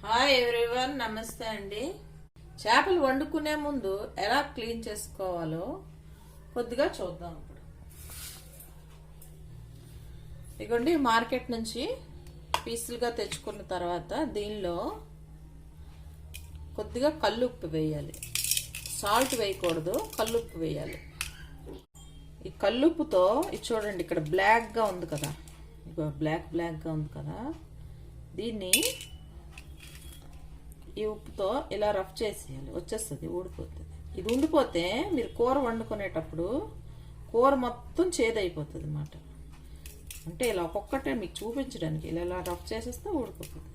Hi everyone, నమస్తే అండి. చేపలు వండుకునే ముందు ఎలా క్లీన్ చేసుకోవాలో కొద్దిగా చూద్దాం. ఇప్పుడు ఇగోండి, మార్కెట్ నుంచి పీసులుగా తెచ్చుకున్న తర్వాత దీనిలో కొద్దిగా కల్లుప్పు వేయాలి. సాల్ట్ వేయకూడదు, కల్లుప్పు వేయాలి. ఈ కల్లుప్పుతో ఇది చూడండి, ఇక్కడ బ్లాక్గా ఉంది కదా, ఇగో బ్లాక్గా ఉంది కదా, దీన్ని ఈ ఉప్పుతో ఇలా రఫ్ చేసేయాలి. వచ్చేస్తుంది, ఊడిపోతుంది. ఇది ఉండిపోతే మీరు కూర వండుకునేటప్పుడు కూర మొత్తం చేదైపోతుంది అన్నమాట. అంటే ఇలా ఒక్కొక్కటే మీకు చూపించడానికి ఇలా రఫ్ చేసేస్తే ఊడిపోతుంది.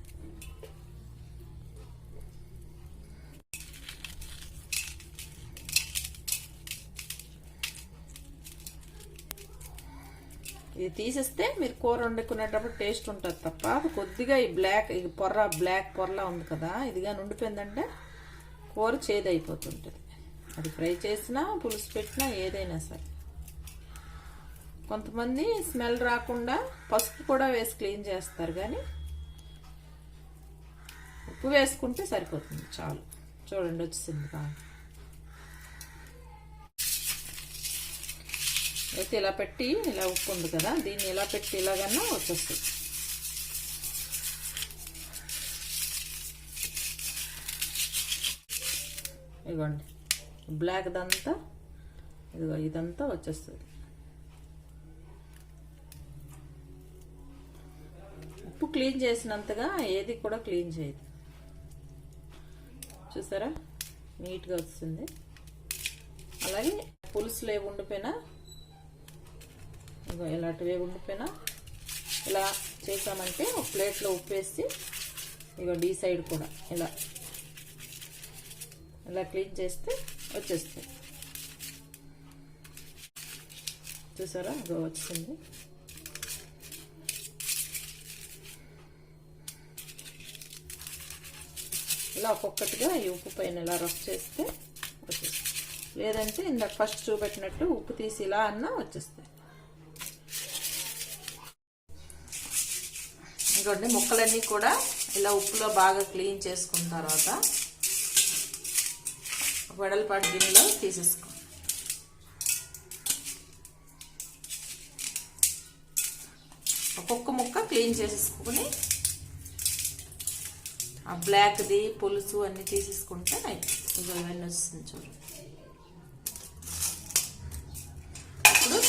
ఇది తీసేస్తే మీరు కూర వండుకునేటప్పుడు టేస్ట్ ఉంటుంది తప్ప, కొద్దిగా ఈ బ్లాక్ పొరలా ఉంది కదా, ఇదిగా ఉండిపోయిందంటే కూర చేదైపోతుంటుంది. అది ఫ్రై చేసినా పులుసు పెట్టినా ఏదైనా సరే. కొంతమంది స్మెల్ రాకుండా పసుపు కూడా వేసి క్లీన్ చేస్తారు, కానీ ఉప్పు వేసుకుంటే సరిపోతుంది చాలు. చూడండి, వచ్చింది బాగా. అయితే ఇలా పెట్టి, ఇలా ఉప్పు ఉంది కదా, దీన్ని ఇలా పెట్టి ఇలాగన్నా వచ్చేస్తుంది. ఇదిగోండి, బ్లాక్ దంతా ఇదిగో ఇదంతా వచ్చేస్తుంది. ఉప్పు క్లీన్ చేసినంతగా ఏది కూడా క్లీన్ చేయదు. చూసారా, నీట్గా వస్తుంది. అలాగే పులుసులు ఏవి ఉండిపోయినా, ఇగో ఇలాంటివి ఉండిపోయినా ఇలా చేసామంటే ఒక ప్లేట్లో ఉప్పు వేసి, ఇగో డీ సైడ్ కూడా ఇలా క్లీన్ చేస్తే వచ్చేస్తుంది. చూసారా, ఇగో వచ్చింది. ఇలా ఒక్కొక్కటిగా ఈ ఉప్పు పైన ఇలా రఫ్ చేస్తే వచ్చేస్తుంది. లేదంటే ఇందాక ఫస్ట్ చూపెట్టినట్టు ఉప్పు తీసి ఇలా అన్నా వచ్చేస్తాయి. ఇంకోండి, ముక్కలన్నీ కూడా ఇలా ఉప్పులో బాగా క్లీన్ చేసుకున్న తర్వాత వెడల్పాటి గిన్నెలో తీసేసుకో. ఒక్కొక్క ముక్క క్లీన్ చేసేసుకుని ఆ బ్లాక్ది పులుసు అన్నీ తీసేసుకుంటే అయిపోతుంది. ఇవన్నీ వస్తుంది చూడండి. ఇప్పుడు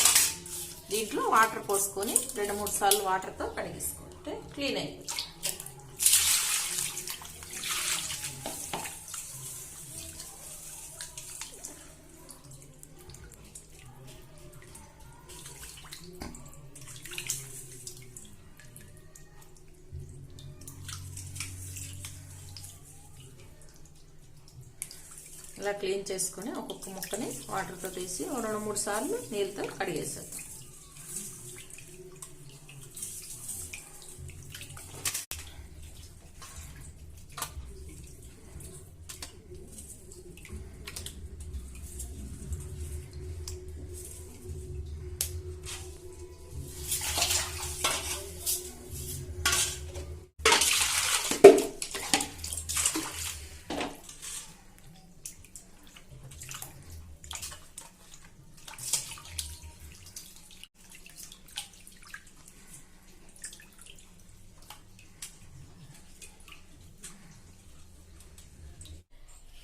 దీంట్లో వాటర్ పోసుకొని 2-3 సార్లు వాటర్తో కడిగేసుకోవాలి, క్లీన్ అయిపోతుంది. ఇలా క్లీన్ చేసుకుని ఒక్కొక్క ముక్కని వాటర్తో తీసి 2-3 సార్లు నీళ్ళతో కడిగేసేద్దాం.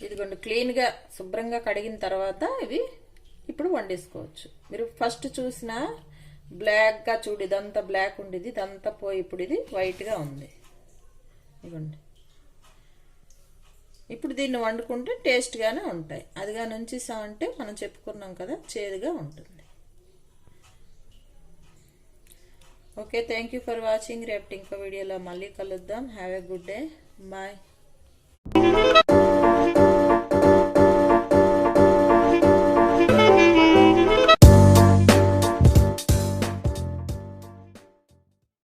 ఇదిగోండి, క్లీన్గా శుభ్రంగా కడిగిన తర్వాత ఇవి ఇప్పుడు వండేసుకోవచ్చు. మీరు ఫస్ట్ చూసిన బ్లాక్గా చూడు, ఇదంతా బ్లాక్ ఉండేది, ఇదంతా పోయి ఇప్పుడు ఇది వైట్గా ఉంది. ఇదిగోండి, ఇప్పుడు దీన్ని వండుకుంటే టేస్ట్గానే ఉంటాయి. అదిగా నుంచేసామంటే మనం చెప్పుకున్నాం కదా, చేదుగా ఉంటుంది. Okay, thank you for watching. రేపు ఇంకో వీడియోలో మళ్ళీ కలుద్దాం. Have a good day, bye.